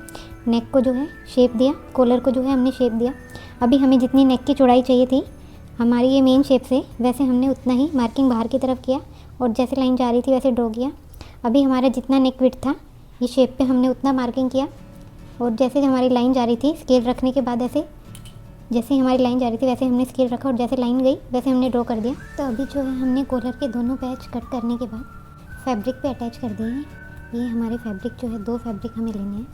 नेक को जो है शेप दिया, कॉलर को जो है हमने शेप दिया। अभी हमें जितनी नेक की चौड़ाई चाहिए थी हमारी ये मेन शेप से, वैसे हमने उतना ही मार्किंग बाहर की तरफ किया और जैसे लाइन जा रही थी वैसे ड्रॉ किया। अभी हमारा जितना नेक विड्थ था ये शेप पे हमने उतना मार्किंग किया और जैसे हमारी लाइन जा रही थी स्केल रखने के बाद ऐसे जैसे हमारी लाइन जा रही थी वैसे हमने स्केल रखा और जैसे लाइन गई वैसे हमने ड्रॉ कर दिया। तो अभी जो है हमने कॉलर के दोनों पैच कट करने के बाद फैब्रिक पे अटैच कर दिए हैं। ये हमारे फैब्रिक जो है 2 फैब्रिक हमें लेने हैं।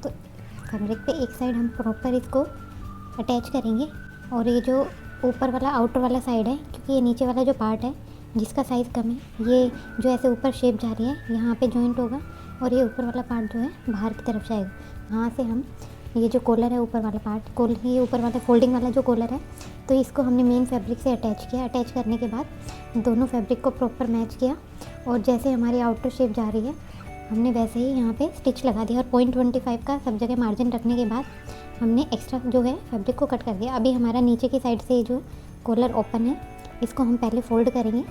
तो फैब्रिक पे एक साइड हम प्रॉपर इसको अटैच करेंगे और ये जो ऊपर वाला आउटर वाला साइड है, क्योंकि ये नीचे वाला जो पार्ट है जिसका साइज़ कम है, ये जो ऐसे ऊपर शेप जा रही है यहाँ पे जॉइंट होगा और ये ऊपर वाला पार्ट जो है बाहर की तरफ जाएगा। यहाँ से हम ये जो कॉलर है ऊपर वाला पार्ट, ये ऊपर वाला फोल्डिंग वाला जो कॉलर है, तो इसको हमने मेन फैब्रिक से अटैच किया। अटैच करने के बाद दोनों फैब्रिक को प्रॉपर मैच किया और जैसे हमारी आउटर शेप जा रही है हमने वैसे ही यहाँ पे स्टिच लगा दिया और 0.25 का सब जगह मार्जिन रखने के बाद हमने एक्स्ट्रा जो है फैब्रिक को कट कर दिया। अभी हमारा नीचे की साइड से जो कॉलर ओपन है इसको हम पहले फोल्ड करेंगे।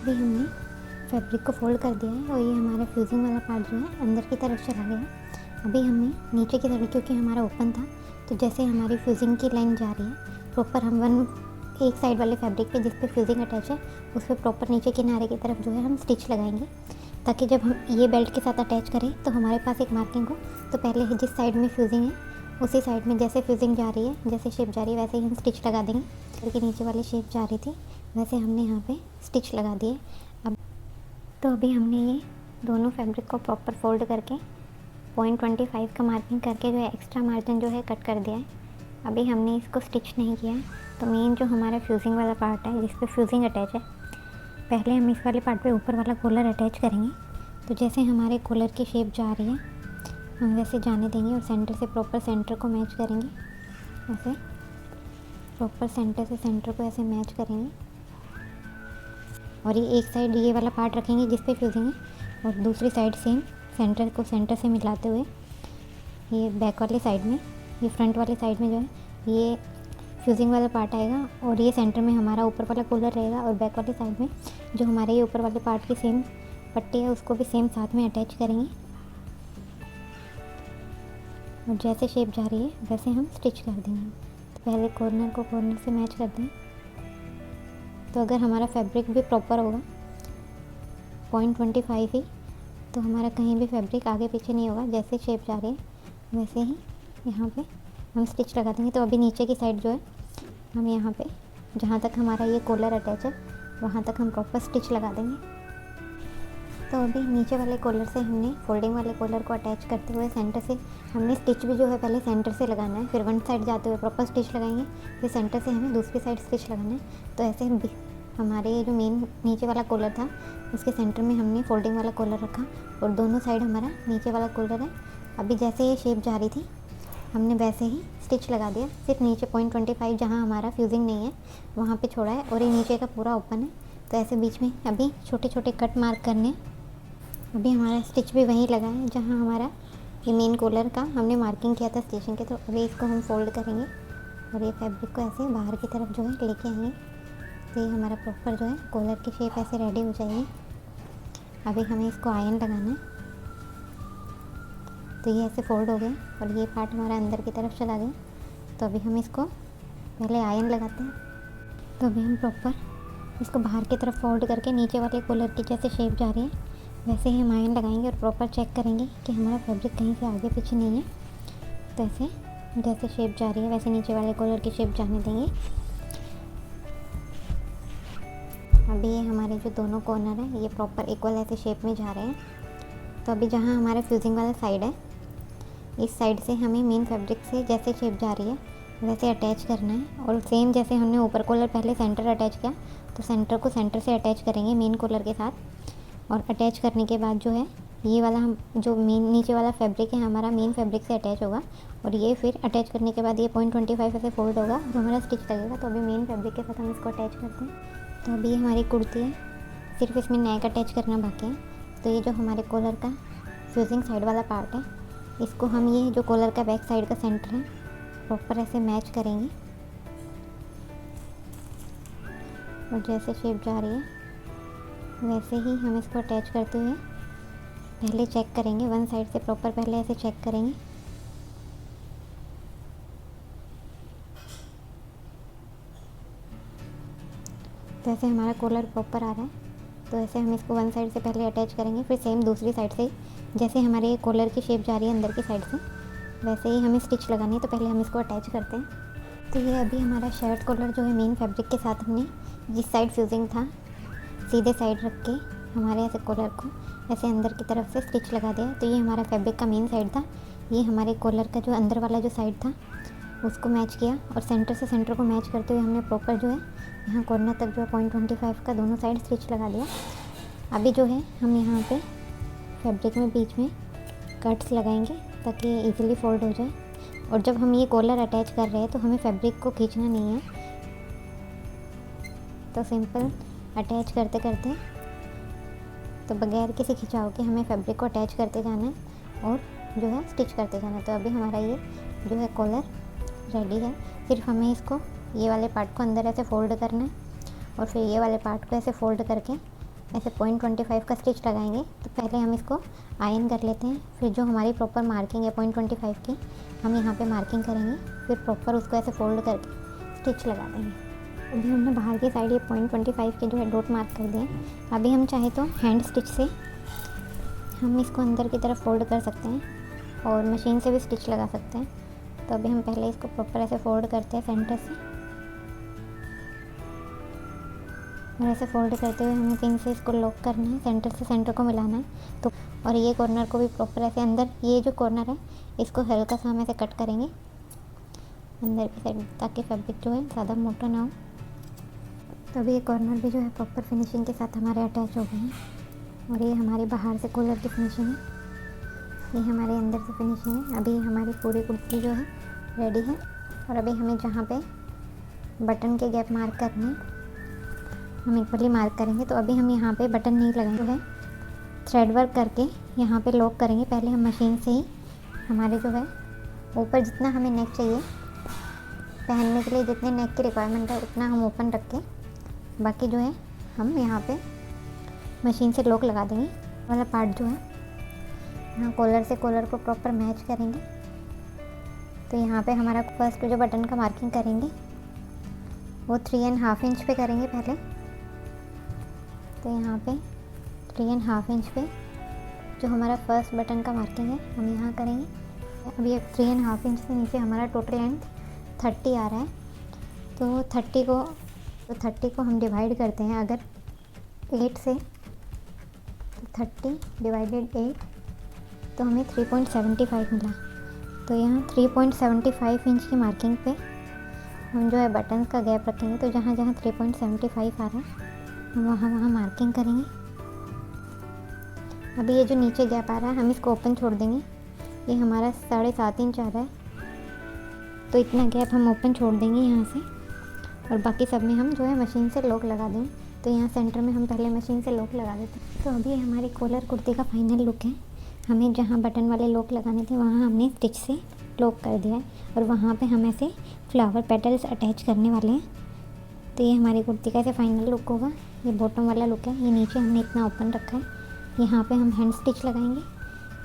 अभी हमने फैब्रिक को फोल्ड कर दिया है और ये हमारा फ्यूजिंग वाला पार्ट जो है अंदर की तरफ चला गया है। अभी हमने नीचे की तरफ, क्योंकि हमारा ओपन था, तो जैसे हमारी फ्यूजिंग की लाइन जा रही है प्रॉपर हम एक साइड वाले फैब्रिक पे जिस पे फ्यूजिंग अटैच है उस पर प्रॉपर नीचे किनारे की तरफ जो है हम स्टिच लगाएंगे, ताकि जब हम ये बेल्ट के साथ अटैच करें तो हमारे पास एक मार्किंग हो। तो पहले जिस साइड में फ्यूजिंग है उसी साइड में जैसे फ्यूजिंग जा रही है, जैसे शेप जा रही है वैसे ही हम स्टिच लगा देंगे। क्योंकि नीचे वाली शेप जा रही थी वैसे हमने यहाँ पे स्टिच लगा दिए। अब तो अभी हमने ये दोनों फैब्रिक को प्रॉपर फोल्ड करके 0.25 का मार्किंग करके जो है एक्स्ट्रा मार्जिन जो है कट कर दिया है। अभी हमने इसको स्टिच नहीं किया है। तो मेन जो हमारा फ्यूजिंग वाला पार्ट है जिस पे फ्यूजिंग अटैच है, पहले हम इस वाले पार्ट पे ऊपर वाला कॉलर अटैच करेंगे। तो जैसे हमारे कॉलर की शेप जा रही है हम वैसे जाने देंगे और सेंटर से प्रॉपर सेंटर को मैच करेंगे। ऐसे प्रॉपर सेंटर से सेंटर को ऐसे मैच करेंगे और ये एक साइड ये वाला पार्ट रखेंगे जिस पे फ्यूजिंग है और दूसरी साइड सेम सेंटर को सेंटर से मिलाते हुए ये बैक वाली साइड में, ये फ्रंट वाली साइड में जो है ये फ्यूजिंग वाला पार्ट आएगा और ये सेंटर में हमारा ऊपर वाला कॉलर रहेगा और बैक वाली साइड में जो हमारे ये ऊपर वाले पार्ट की सेम पट्टी है उसको भी सेम साथ में अटैच करेंगे और जैसे शेप जा रही है वैसे हम स्टिच कर देंगे। तो पहले कॉर्नर को कॉर्नर से मैच कर दें। तो अगर हमारा फैब्रिक भी प्रॉपर होगा 0.25 ही, तो हमारा कहीं भी फैब्रिक आगे पीछे नहीं होगा। जैसे शेप जा रही है वैसे ही यहाँ पे हम स्टिच लगा देंगे। तो अभी नीचे की साइड जो है हम यहाँ पे जहाँ तक हमारा ये कॉलर अटैच है वहाँ तक हम प्रॉपर स्टिच लगा देंगे। तो अभी नीचे वाले कॉलर से हमने फोल्डिंग वाले कॉलर को अटैच करते हुए सेंटर से हमने स्टिच भी जो है पहले सेंटर से लगाना है, फिर वन साइड जाते हुए प्रॉपर स्टिच लगाएंगे, फिर सेंटर से हमें दूसरी साइड स्टिच लगाना है। तो ऐसे हमारे जो मेन नीचे वाला कॉलर था उसके सेंटर में हमने फोल्डिंग वाला कॉलर रखा और दोनों साइड हमारा नीचे वाला कॉलर है। अभी जैसे ये शेप जा रही थी हमने वैसे ही स्टिच लगा दिया। सिर्फ नीचे 0.25 जहाँ हमारा फ्यूजिंग नहीं है वहाँ पे छोड़ा है और ये नीचे का पूरा ओपन है। तो ऐसे बीच में अभी छोटे छोटे कट मार्क करने हैं। अभी हमारा स्टिच भी वहीं लगा है जहाँ हमारा ये मेन कॉलर का हमने मार्किंग किया था स्टिचिंग के। तो अभी इसको हम फोल्ड करेंगे और ये फैब्रिक को ऐसे बाहर की तरफ जो है लेके आएंगे। तो ये हमारा प्रॉपर जो है कॉलर की शेप ऐसे रेडी हो जाएगी। अभी हमें इसको आयरन लगाना है। तो ये ऐसे फोल्ड हो गया और ये पार्ट हमारा अंदर की तरफ चला गया। तो अभी हम इसको पहले आयरन लगाते हैं। तो अभी हम प्रॉपर इसको बाहर की तरफ फोल्ड करके नीचे वाले कॉलर की जैसे शेप जा रही है वैसे ही हम आयरन लगाएंगे और प्रॉपर चेक करेंगे कि हमारा फैब्रिक कहीं से आगे पीछे नहीं है। तो ऐसे जैसे शेप जा रही है वैसे नीचे वाले कॉलर की शेप जाने देंगे। अभी ये हमारे जो दोनों कॉर्नर हैं ये प्रॉपर इक्वल ऐसे शेप में जा रहे हैं। तो अभी जहाँ हमारा फ्यूजिंग वाला साइड है इस साइड से हमें मेन फैब्रिक से जैसे शेप जा रही है वैसे अटैच करना है। और सेम जैसे हमने ऊपर कॉलर पहले सेंटर अटैच किया, तो सेंटर को सेंटर से अटैच करेंगे मेन कॉलर के साथ। और अटैच करने के बाद जो है ये वाला हम जो मेन नीचे वाला फैब्रिक है हमारा मेन फैब्रिक से अटैच होगा, और ये फिर अटैच करने के बाद ये 0.25 ऐसे फोल्ड होगा जो हमारा स्टिच लगेगा। तो अभी मेन फैब्रिक के साथ हम इसको अटैच करते हैं। तो अभी ये हमारी कुर्ती है, सिर्फ इसमें नेक अटैच करना बाकी है। तो ये जो हमारे कॉलर का फ्यूजिंग साइड वाला पार्ट है, इसको हम ये जो कॉलर का बैक साइड का सेंटर है प्रॉपर ऐसे मैच करेंगे। और जैसे शेप जा रही है वैसे ही हम इसको अटैच करते हुए पहले चेक करेंगे, वन साइड से प्रॉपर पहले ऐसे चेक करेंगे। तो ऐसे हमारा कॉलर प्रॉपर आ रहा है, तो ऐसे हम इसको वन साइड से पहले अटैच करेंगे, फिर सेम दूसरी साइड से जैसे हमारे कॉलर की शेप जा रही है अंदर की साइड से वैसे ही हमें स्टिच लगानी है। तो पहले हम इसको अटैच करते हैं। तो ये अभी हमारा शर्ट कॉलर जो है मेन फैब्रिक के साथ हमने जिस साइड फ्यूजिंग था सीधे साइड रख के हमारे ऐसे कॉलर को ऐसे अंदर की तरफ से स्टिच लगा दिया। तो ये हमारा फैब्रिक का मेन साइड था, ये हमारे कॉलर का जो अंदर वाला जो साइड था उसको मैच किया, और सेंटर से सेंटर को मैच करते हुए हमने प्रॉपर जो है यहाँ कॉर्नर तक जो है 0.25 का दोनों साइड स्टिच लगा दिया। अभी जो है हम यहाँ पे फैब्रिक में बीच में कट्स लगाएंगे ताकि ये ईज़िली फोल्ड हो जाए। और जब हम ये कॉलर अटैच कर रहे हैं तो हमें फैब्रिक को खींचना नहीं है, तो सिंपल अटैच करते करते तो बगैर किसी खिंचाव के हमें फैब्रिक को अटैच करते जाना है और जो है स्टिच करते जाना है। तो अभी हमारा ये जो है कॉलर रेडी है। सिर्फ हमें इसको ये वाले पार्ट को अंदर ऐसे फोल्ड करना है और फिर ये वाले पार्ट को ऐसे फोल्ड करके ऐसे 0.25 का स्टिच लगाएंगे। तो पहले हम इसको आयन कर लेते हैं, फिर जो हमारी प्रॉपर मार्किंग है 0.25 की हम यहाँ पे मार्किंग करेंगे, फिर प्रॉपर उसको ऐसे फोल्ड करके स्टिच लगा देंगे। अभी हमने बाहर की साइड ये 0.25 के जो है डॉट मार्क कर दिए। अभी हम चाहे तो हैंड स्टिच से हम इसको अंदर की तरफ फोल्ड कर सकते हैं और मशीन से भी स्टिच लगा सकते हैं। तो अभी हम पहले इसको प्रॉपर ऐसे फोल्ड करते हैं सेंटर से, और ऐसे फोल्ड करते हुए हमें पिन से इसको लॉक करना है, सेंटर से सेंटर को मिलाना है। तो और ये कॉर्नर को भी प्रॉपर ऐसे अंदर ये जो कॉर्नर है इसको हल्का सा हम ऐसे कट करेंगे अंदर की साइड ताकि फैब्रिक जो है ज़्यादा मोटा ना हो। तो अभी ये कॉर्नर भी जो है प्रॉपर फिनिशिंग के साथ हमारे अटैच हो गए हैं। और ये हमारी बाहर से कॉलर की फिनिशिंग है, ये हमारे अंदर से फिनिशिंग है। अभी हमारी पूरी कुर्ती जो है रेडी है। और अभी हमें जहाँ पे बटन के गैप मार्क करने हैं हम इक्वली मार्क करेंगे। तो अभी हम यहाँ पे बटन नहीं लगाएंगे, है थ्रेड वर्क करके यहाँ पे लॉक करेंगे। पहले हम मशीन से ही हमारे जो है ऊपर जितना हमें नेक चाहिए पहनने के लिए, जितने नेक की रिक्वायरमेंट है उतना हम ओपन रख के बाकी जो है हम यहाँ पे मशीन से लॉक लगा देंगे। वाला पार्ट जो है यहाँ कॉलर से कॉलर को प्रॉपर मैच करेंगे। तो यहाँ पे हमारा फर्स्ट जो बटन का मार्किंग करेंगे वो 3.5 इंच पे करेंगे पहले। तो यहाँ पे 3.5 इंच पे जो हमारा फर्स्ट बटन का मार्किंग है हम यहाँ करेंगे। अब ये 3.5 इंच से नीचे हमारा टोटल लेंथ 30 आ रहा है। तो 30 को हम डिवाइड करते हैं अगर 8 से, तो 30 डिवाइडेड 8 तो हमें 3.75 मिला। तो यहाँ 3.75 इंच की मार्किंग पे हम जो है बटन का गैप रखेंगे। तो जहाँ जहाँ 3.75 आ रहा है हम वहाँ मार्किंग करेंगे। अभी ये जो नीचे गैप आ रहा है हम इसको ओपन छोड़ देंगे। ये हमारा 7.5 इंच आ रहा है, तो इतना गैप हम ओपन छोड़ देंगे यहाँ से, और बाकी सब में हम जो है मशीन से लॉक लगा देंगे। तो यहाँ सेंटर में हम पहले मशीन से लॉक लगा देते हैं। तो अभी हमारी कॉलर कुर्ती का फाइनल लुक है। हमें जहाँ बटन वाले लॉक लगाने थे वहाँ हमने स्टिच से लॉक कर दिया है, और वहाँ पे हम ऐसे फ्लावर पेटल्स अटैच करने वाले हैं। तो ये हमारी कुर्ती का ऐसे फाइनल लुक होगा। ये बॉटम वाला लुक है, ये नीचे हमने इतना ओपन रखा है, यहाँ पे हम हैंड स्टिच लगाएंगे।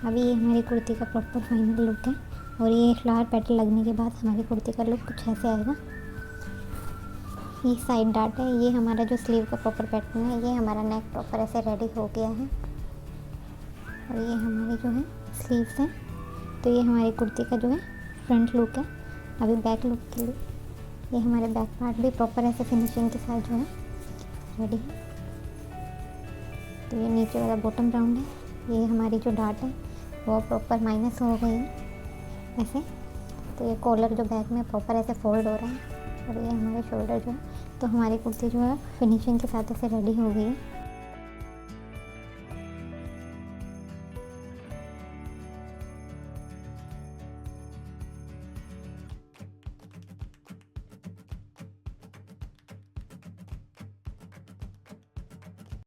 अभी ये हमारी कुर्ती का प्रॉपर फाइनल लुक है, और ये फ्लावर पेटल लगने के बाद हमारी कुर्ती का लुक कुछ ऐसे आएगा। ये साइड डार्ट है, ये हमारा जो स्लीव का प्रॉपर पैटर्न है, ये हमारा नेक प्रॉपर ऐसे रेडी हो गया है। और ये हमारी जो है स्लीव्स हैं। तो ये हमारी कुर्ती का जो है फ्रंट लुक है। अभी बैक लुक के लिए ये हमारे बैक पार्ट भी प्रॉपर ऐसे फिनिशिंग के साथ जो है रेडी है। तो ये नीचे वाला बॉटम राउंड है, ये हमारी जो डार्ट है वो प्रॉपर माइनस हो गई है ऐसे। तो ये कॉलर जो बैक में प्रॉपर ऐसे फोल्ड हो रहा है और ये हमारे शोल्डर जो है, तो हमारी कुर्ती जो है फिनिशिंग के साथ ऐसे रेडी हो गई है।